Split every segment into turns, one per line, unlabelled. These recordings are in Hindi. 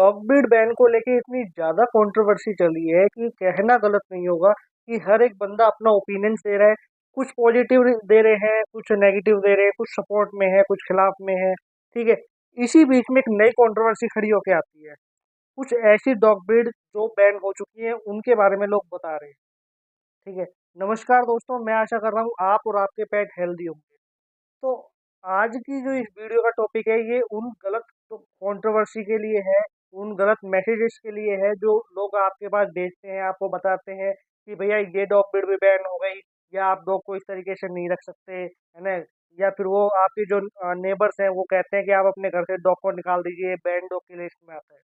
डॉग ब्रीड बैन को लेके इतनी ज़्यादा कंट्रोवर्सी चली है कि कहना गलत नहीं होगा कि हर एक बंदा अपना ओपिनियंस दे रहा है। कुछ पॉजिटिव दे रहे हैं, कुछ नेगेटिव दे रहे हैं, कुछ सपोर्ट में है, कुछ खिलाफ में है। ठीक है। इसी बीच में एक नई कंट्रोवर्सी खड़ी होके आती है। कुछ ऐसी डॉग ब्रीड जो बैन हो चुकी है उनके बारे में लोग बता रहे हैं। ठीक है। नमस्कार दोस्तों, मैं आशा कर रहा हूँ आप और आपके पेट हेल्दी होंगे। तो आज की जो इस वीडियो का टॉपिक है ये उन गलत कंट्रोवर्सी के लिए है, उन गलत मैसेजेस के लिए है जो लोग आपके पास भेजते हैं, आपको बताते हैं कि भैया ये डॉग ब्रीड भी बैन हो गई, या आप डॉग को इस तरीके से नहीं रख सकते, है ना। या फिर वो आपके जो नेबर्स हैं वो कहते हैं कि आप अपने घर से डॉग को निकाल दीजिए, बैन डॉग की लिस्ट में आता है।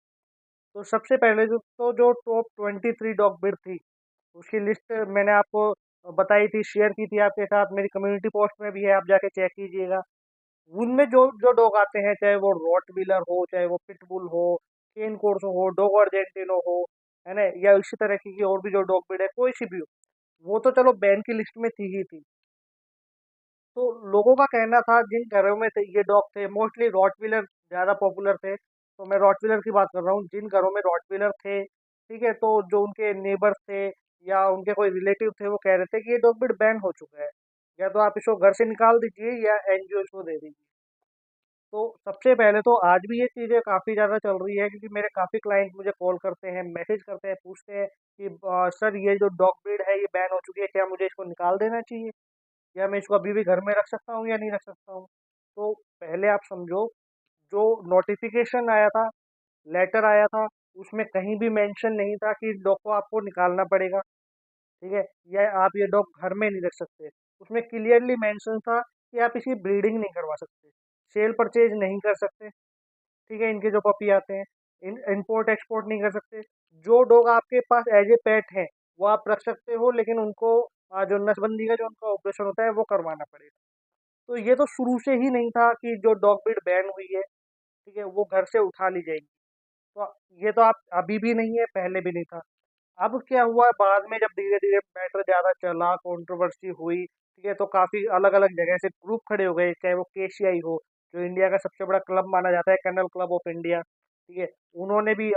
तो सबसे पहले जो टॉप 23 डॉग ब्रीड थी उसकी लिस्ट मैंने आपको बताई थी, शेयर की थी आपके साथ, मेरी कम्युनिटी पोस्ट में भी है, आप जाके चेक कीजिएगा। उनमें जो जो डॉग आते हैं, चाहे वो रॉटवीलर हो, चाहे वो पिटबुल हो, केन कोर्सो हो, डोगो अर्जेंटिनो हो, है ना, या इसी तरह की और भी जो डॉग ब्रीड है कोई सी भी हो, वो तो चलो बैन की लिस्ट में थी ही थी। तो लोगों का कहना था जिन घरों में थे ये डॉग थे, मोस्टली रॉटवीलर ज़्यादा पॉपुलर थे, तो मैं रॉटवीलर की बात कर रहा हूँ। जिन घरों में रॉटवीलर थे, ठीक है, तो जो उनके नेबर्स थे या उनके कोई रिलेटिव थे वो कह रहे थे कि ये डॉग ब्रीड बैन हो चुका है, या तो आप इसको घर से निकाल दीजिए या एनजीओ को दे दीजिए। तो सबसे पहले तो आज भी ये चीज़ें काफ़ी ज़्यादा चल रही है, क्योंकि मेरे काफ़ी क्लाइंट मुझे कॉल करते हैं, मैसेज करते हैं, पूछते हैं कि सर ये जो डॉग ब्रीड है ये बैन हो चुकी है, क्या मुझे इसको निकाल देना चाहिए, या मैं इसको अभी भी घर में रख सकता हूँ या नहीं रख सकता हूँ। तो पहले आप समझो, जो नोटिफिकेशन आया था, लेटर आया था, उसमें कहीं भी मेंशन नहीं था कि डॉग को आपको निकालना पड़ेगा। ठीक है। या आप ये डॉग घर में नहीं रख सकते। उसमें क्लियरली मेंशन था कि आप इसकी ब्रीडिंग नहीं करवा सकते, सेल परचेज नहीं कर सकते। ठीक है। इनके जो पपी आते हैं, इंपोर्ट एक्सपोर्ट नहीं कर सकते। जो डॉग आपके पास एज ए पेट है वो आप रख सकते हो, लेकिन उनको जो नसबंदी का जो उनका ऑपरेशन होता है वो करवाना पड़ेगा। तो ये तो शुरू से ही नहीं था कि जो डॉग ब्रीड बैन हुई है, ठीक है, वो घर से उठा ली जाएगी। तो ये तो आप अभी भी नहीं है, पहले भी नहीं था। अब क्या हुआ बाद में, जब धीरे धीरे मैटर ज़्यादा चला, कंट्रोवर्सी हुई, ठीक है, तो काफ़ी अलग अलग जगह से ग्रुप खड़े हो गए, चाहे वो केसीआई हो, जो इंडिया का सबसे बड़ा क्लब माना जाता है, कennel क्लब ऑफ इंडिया। ठीक है। उन्होंने भी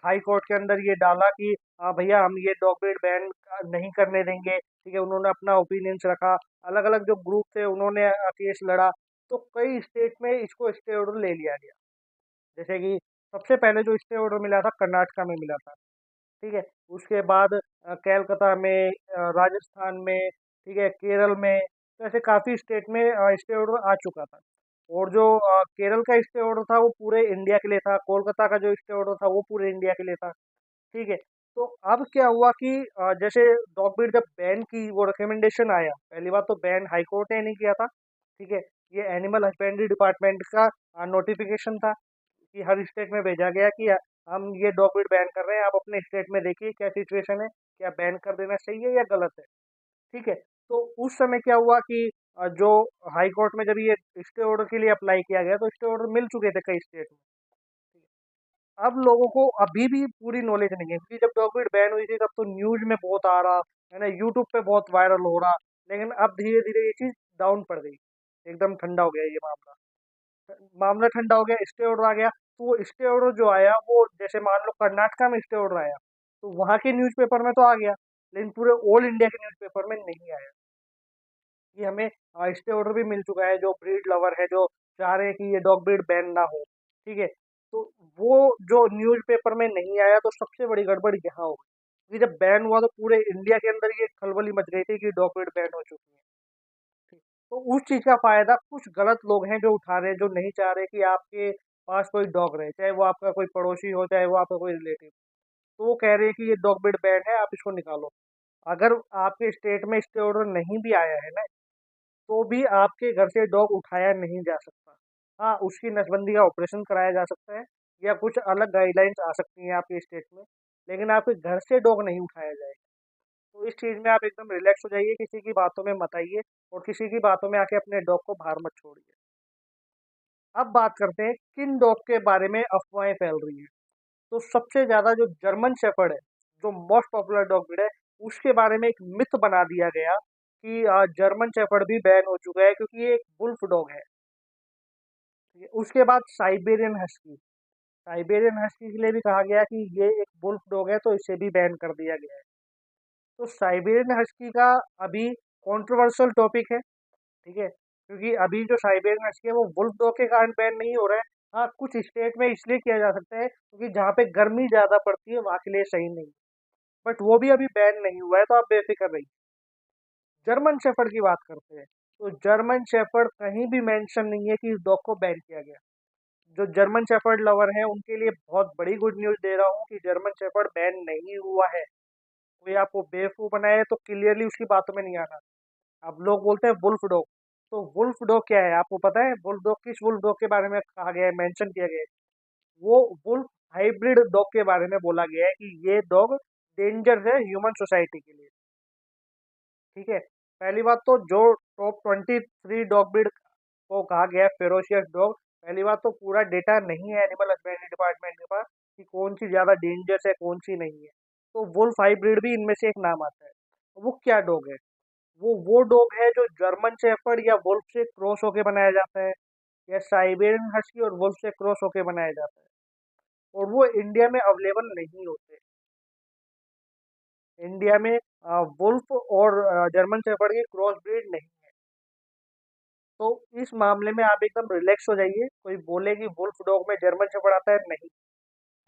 हाई कोर्ट के अंदर ये डाला कि भैया हम ये डॉग ब्रीड बैन नहीं करने देंगे। ठीक है। उन्होंने अपना ओपिनियंस रखा। अलग अलग जो ग्रुप थे उन्होंने केस लड़ा। तो कई स्टेट में इसको स्टे ऑर्डर ले लिया गया। जैसे कि सबसे पहले जो स्टे ऑर्डर मिला था कर्नाटका में मिला था। ठीक है। उसके बाद कोलकाता में, राजस्थान में, ठीक है, केरल में, तो ऐसे काफ़ी स्टेट में स्टे ऑर्डर आ चुका था। और जो केरल का स्टे ऑर्डर था वो पूरे इंडिया के लिए था, कोलकाता का जो स्टे ऑर्डर था वो पूरे इंडिया के लिए था। ठीक है। तो अब क्या हुआ कि जैसे डॉग ब्रीड जब बैन की वो रिकमेंडेशन आया, पहली बात तो बैन हाई कोर्ट ने नहीं किया था। ठीक है। ये एनिमल हस्बेंड्री डिपार्टमेंट का नोटिफिकेशन था कि हर स्टेट में भेजा गया कि हम ये डॉग ब्रीड बैन कर रहे हैं, आप अपने स्टेट में देखिए क्या सिचुएशन है, क्या बैन कर देना सही है या गलत है। ठीक है। तो उस समय क्या हुआ कि जो हाई कोर्ट में जब ये स्टे ऑर्डर के लिए अप्लाई किया गया तो स्टे ऑर्डर मिल चुके थे कई स्टेट में। अब लोगों को अभी भी पूरी नॉलेज नहीं है, क्योंकि जब डॉग ब्रीड बैन हुई थी तब तो न्यूज में बहुत आ रहा है ना, यूट्यूब पे बहुत वायरल हो रहा। लेकिन अब धीरे धीरे ये चीज डाउन पड़ गई, एकदम ठंडा हो गया ये मामला। मामला ठंडा हो गया, स्टे ऑर्डर आ गया। तो वो स्टे ऑर्डर जो आया वो, जैसे मान लो कर्नाटका में स्टे ऑर्डर आया तो वहाँ के न्यूज़पेपर में तो आ गया, लेकिन पूरे ऑल इंडिया के न्यूज़पेपर में नहीं आया। कि हमें स्टे ऑर्डर भी मिल चुका है, जो ब्रीड लवर है, जो चाह रहे हैं कि ये डॉग ब्रीड बैन ना हो। ठीक है। तो वो जो न्यूज़पेपर में नहीं आया, तो सबसे बड़ी गड़बड़ यहाँ हो गई कि जब बैन हुआ तो पूरे इंडिया के अंदर ये खलबली मच गई थी कि डॉग ब्रीड बैन हो चुकी है। ठीक। तो उस चीज़ का फायदा कुछ गलत लोग हैं जो उठा रहे हैं, जो नहीं चाह रहे कि आपके पास कोई डॉग रहे, चाहे वो आपका कोई पड़ोसी हो, चाहे वो आपका कोई रिलेटिव। तो वो कह रहे हैं कि ये डॉग ब्रीड बैन है, आप इसको निकालो। अगर आपके स्टेट में स्टे ऑर्डर नहीं भी आया है ना, तो भी आपके घर से डॉग उठाया नहीं जा सकता। हाँ, उसकी नसबंदी का ऑपरेशन कराया जा सकता है, या कुछ अलग गाइडलाइंस आ सकती हैं आपके स्टेट में, लेकिन आपके घर से डॉग नहीं उठाया जाएगा। तो इस चीज़ में आप एकदम रिलैक्स हो जाइए, किसी की बातों में मत आइए, और किसी की बातों में आके अपने डॉग को बाहर मत छोड़िए। अब बात करते हैं किन डॉग के बारे में अफवाहें फैल रही हैं। तो सबसे ज़्यादा जो जर्मन शेफर्ड है, जो मोस्ट पॉपुलर डॉग ब्रीड है, उसके बारे में एक मिथ बना दिया गया कि जर्मन शेफर्ड भी बैन हो चुका है क्योंकि ये एक वुल्फ डॉग है। ठीक है। उसके बाद साइबेरियन हस्की, साइबेरियन हस्की के लिए भी कहा गया कि ये एक वुल्फ डॉग है, तो इसे भी बैन कर दिया गया है। तो साइबेरियन हस्की का अभी कंट्रोवर्शियल टॉपिक है, ठीक है, क्योंकि अभी जो साइबेरियन हस्की है वो वुल्फ डॉग के कारण बैन नहीं हो रहा है। हाँ, कुछ स्टेट में इसलिए किया जा सकता है क्योंकि जहाँ पे गर्मी ज़्यादा पड़ती है वहाँ के लिए सही नहीं, बट वो भी अभी बैन नहीं हुआ है, तो आप बेफिक्र रहिए। जर्मन शेफर्ड की बात करते हैं, तो जर्मन शेफर्ड कहीं भी मेंशन नहीं है कि इस डॉग को बैन किया गया। जो जर्मन शेफर्ड लवर हैं उनके लिए बहुत बड़ी गुड न्यूज़ दे रहा हूँ कि जर्मन शेफर्ड बैन नहीं हुआ है। कोई आपको बेवकूफ़ बनाए तो क्लियरली उसकी बातों में नहीं आना। अब लोग बोलते हैं वुल्फ डॉग, तो वुल्फ डॉग क्या है आपको पता है? वुल्फ डॉग किस वुल्फ डॉग के बारे में कहा गया है, मेंशन किया गया है? वो वुल्फ हाइब्रिड डॉग के बारे में बोला गया है कि ये डॉग डेंजर है ह्यूमन सोसाइटी के लिए। ठीक है, पहली बात तो जो टॉप 23 डॉग ब्रीड को कहा गया है फेरोशियस डॉग, पहली बात तो पूरा डेटा नहीं है एनिमल हस्बेंड्री डिपार्टमेंट के पास कि कौन सी ज़्यादा डेंजरस है कौन सी नहीं है। तो वुल्फ हाइब्रिड भी इनमें से एक नाम आता है। वो क्या डॉग है? वो डॉग है जो जर्मन शेफर्ड या वुल्फ से क्रॉस होके बनाया जाता है, या साइबेरियन हस्की और वुल्फ से क्रॉस होके बनाया जाता है, और वो इंडिया में अवेलेबल नहीं होते। इंडिया में वुल्फ और जर्मन शेफर्ड की क्रॉस ब्रीड नहीं है। तो इस मामले में आप एकदम रिलैक्स हो जाइए। कोई बोले कि वुल्फ डॉग में जर्मन शेफर्ड आता है, नहीं।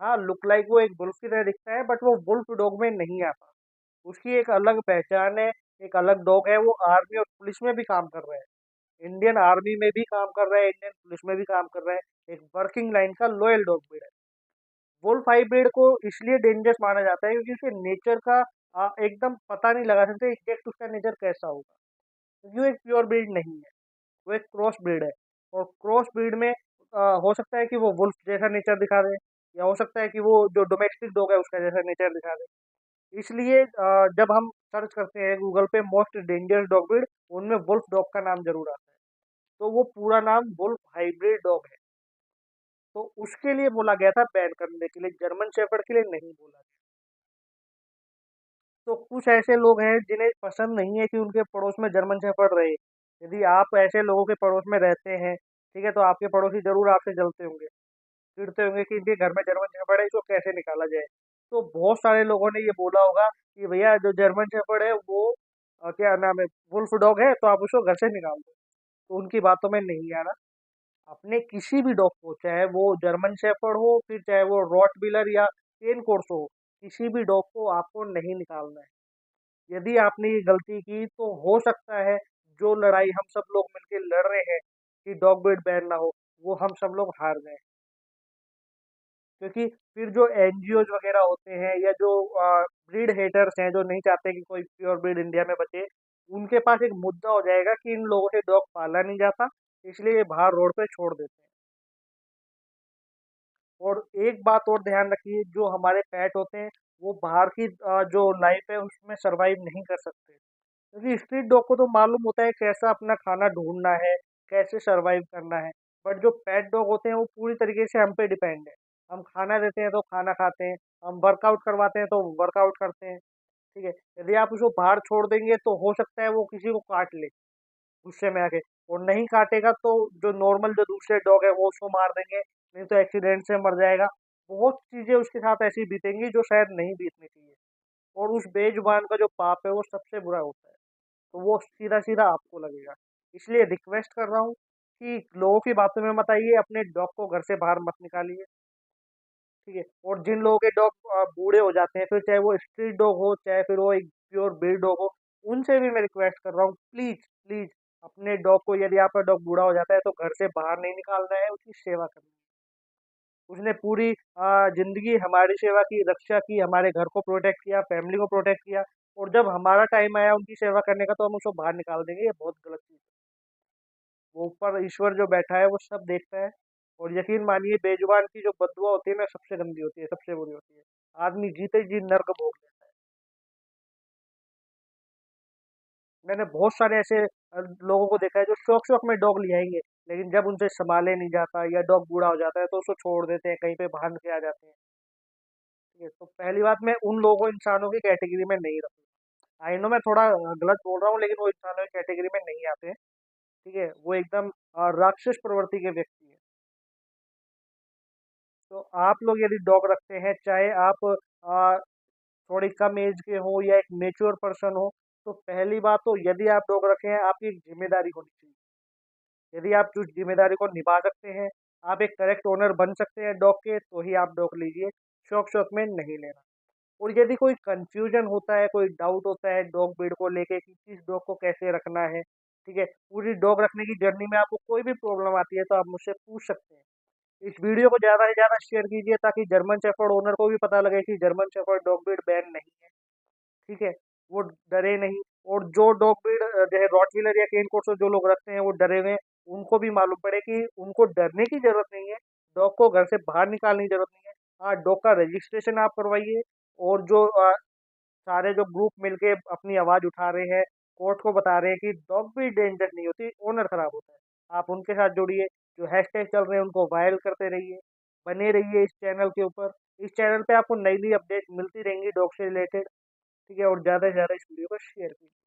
हाँ, लुक लाइक वो एक वुल्फ की तरह दिखता है, बट वो वुल्फ डॉग में नहीं आता। उसकी एक अलग पहचान है, एक अलग डॉग है। वो आर्मी और पुलिस में भी काम कर रहा है, इंडियन आर्मी में भी काम कर रहा है, इंडियन पुलिस में भी काम कर रहा है। एक वर्किंग लाइन का लॉयल डॉग ब्रीड है। वुल्फ हाइब्रिड को इसलिए डेंजरस माना जाता है क्योंकि उसके नेचर का एकदम पता नहीं लगा सकते एग्जैक्ट उसका नेचर कैसा होगा, क्योंकि वो एक प्योर ब्रीड नहीं है, वो एक क्रॉस ब्रीड है। और क्रॉस ब्रीड में हो सकता है कि वो वुल्फ जैसा नेचर दिखा दे, या हो सकता है कि वो जो डोमेस्टिक डॉग है उसका जैसा नेचर दिखा दे। इसलिए जब हम सर्च करते हैं गूगल पे मोस्ट डेंजरस डॉग ब्रीड, उनमें वुल्फ डॉग का नाम जरूर आता है। तो वो पूरा नाम वुल्फ हाइब्रिड डॉग है। तो उसके लिए बोला गया था बैन करने के लिए, जर्मन शेफर्ड के लिए नहीं बोला गया। तो कुछ ऐसे लोग हैं जिन्हें पसंद नहीं है कि उनके पड़ोस में जर्मन शेफर्ड रहे। यदि आप ऐसे लोगों के पड़ोस में रहते हैं, ठीक है, तो आपके पड़ोसी जरूर आपसे जलते होंगे, चिढ़ते होंगे कि इनके घर में जर्मन शेफर्ड है, इसको कैसे निकाला जाए। तो बहुत सारे लोगों ने ये बोला होगा कि भैया जो जर्मन शेफर्ड है वो क्या नाम है, वुल्फ डॉग है, तो आप उसको घर से निकाल दो। तो उनकी बातों में नहीं आना। अपने किसी भी डॉग को, चाहे वो जर्मन शेफर्ड हो, फिर चाहे वो रॉटविलर या केन कोर्सो हो, किसी भी डॉग को आपको नहीं निकालना है। यदि आपने ये गलती की तो हो सकता है जो लड़ाई हम सब लोग मिलके लड़ रहे हैं कि डॉग ब्रीड बैन ना हो, वो हम सब लोग हार गए। क्योंकि फिर जो एनजीओज वगैरह होते हैं या जो ब्रीड हेटर्स हैं जो नहीं चाहते कि कोई प्योर ब्रीड इंडिया में बचे, उनके पास एक मुद्दा हो जाएगा कि इन लोगों से डॉग पाला नहीं जाता, इसलिए ये बाहर रोड पे छोड़ देते हैं। और एक बात और ध्यान रखिए, जो हमारे पेट होते हैं वो बाहर की जो लाइफ है उसमें सरवाइव नहीं कर सकते, क्योंकि स्ट्रीट डॉग को तो मालूम होता है कैसा अपना खाना ढूंढना है, कैसे सरवाइव करना है। बट जो पेट डॉग होते हैं वो पूरी तरीके से हम पे डिपेंड है। हम खाना देते हैं तो खाना खाते हैं, हम वर्कआउट करवाते हैं तो वर्कआउट करते हैं। ठीक है, यदि आप उसको बाहर छोड़ देंगे तो हो सकता है वो किसी को काट ले गुस्से में आके, और नहीं काटेगा तो जो नॉर्मल जो दूसरे डॉग है वो उसको मार देंगे, नहीं तो एक्सीडेंट से मर जाएगा। बहुत चीजें उसके साथ ऐसी बीतेंगी जो शायद नहीं बीतनी चाहिए। और उस बेजुबान का जो पाप है वो सबसे बुरा होता है, तो वो सीधा सीधा आपको लगेगा। इसलिए रिक्वेस्ट कर रहा हूँ कि लोगों की बातों में मत आइए, अपने डॉग को घर से बाहर मत निकालिए। ठीक है, और जिन लोगों के डॉग बूढ़े हो जाते हैं, फिर चाहे वो स्ट्रीट डॉग हो चाहे फिर वो एक प्योर ब्रीड डॉग हो, उनसे भी मैं रिक्वेस्ट कर रहा हूँ, प्लीज प्लीज अपने डॉग को, यदि आपका डॉग बूढ़ा हो जाता है तो घर से बाहर नहीं निकालना है, उसकी सेवा करनी है। उसने पूरी जिंदगी हमारी सेवा की, रक्षा की, हमारे घर को प्रोटेक्ट किया, फैमिली को प्रोटेक्ट किया, और जब हमारा टाइम आया उनकी सेवा करने का तो हम उसको बाहर निकाल देंगे, ये बहुत गलत चीज़ है। वो ऊपर ईश्वर जो बैठा है वो सब देखता है। और यकीन मानिए बेजुबान की जो बददुआ होती है ना, सबसे गंदी होती है, सबसे बुरी होती है। आदमी जीते जी नर्क भोग लेता है। मैंने बहुत सारे ऐसे लोगों को देखा है जो शौक शौक में डॉग ले आएंगे, लेकिन जब उनसे संभाले नहीं जाता या डॉग बूढ़ा हो जाता है तो उसको छोड़ देते हैं, कहीं पे बांध के आ जाते हैं। ठीक है, तो पहली बात, मैं उन लोगों इंसानों की कैटेगरी में नहीं रखूंगा। आई नो मैं थोड़ा गलत बोल रहा हूँ, लेकिन वो इंसानों की कैटेगरी में नहीं आते हैं। ठीक है, वो एकदम राक्षस प्रवृत्ति के व्यक्ति है। तो आप लोग यदि डॉग रखते हैं, चाहे आप थोड़ी कम एज के हो या एक मेच्योर पर्सन हो, तो पहली बात तो यदि आप डॉग रखे हैं, आपकी एक ज़िम्मेदारी होनी चाहिए। यदि आप उस ज़िम्मेदारी को निभा सकते हैं, आप एक करेक्ट ओनर बन सकते हैं डॉग के, तो ही आप डॉग लीजिए, शौक-शौक में नहीं लेना। और यदि कोई कन्फ्यूज़न होता है, कोई डाउट होता है डॉग ब्रीड को लेके कि किस डॉग को कैसे रखना है, ठीक है? पूरी डॉग रखने की जर्नी में आपको कोई भी प्रॉब्लम आती है, तो आप मुझसे पूछ सकते हैं। इस वीडियो को ज़्यादा से ज़्यादा शेयर कीजिए ताकि जर्मन शेफ़र्ड ओनर को भी पता लगे कि German shepherd dog breed ban नहीं है, ठीक है? वो डरे नहीं। और जो डॉग ब्रीड जो है रॉटवीलर या केन कोर्सो जो लोग रखते हैं वो डरे हुए हैं, उनको भी मालूम पड़े कि उनको डरने की ज़रूरत नहीं है, डॉग को घर से बाहर निकालने की ज़रूरत नहीं है। हाँ, डॉग का रजिस्ट्रेशन आप करवाइए और जो सारे जो ग्रुप मिलके अपनी आवाज़ उठा रहे हैं, कोर्ट को बता रहे हैं कि डॉग भी डेंजर नहीं होती, ओनर खराब होता है। आप उनके साथ जुड़िए, जो हैशटैग चल रहे हैं उनको वायरल करते रहिए, बने रहिए इस चैनल के ऊपर। इस चैनल पे आपको नई-नई अपडेट मिलती रहेंगी डॉग से रिलेटेड, ठीक है? और ज़्यादा से ज़्यादा इस वीडियो को शेयर कीजिए।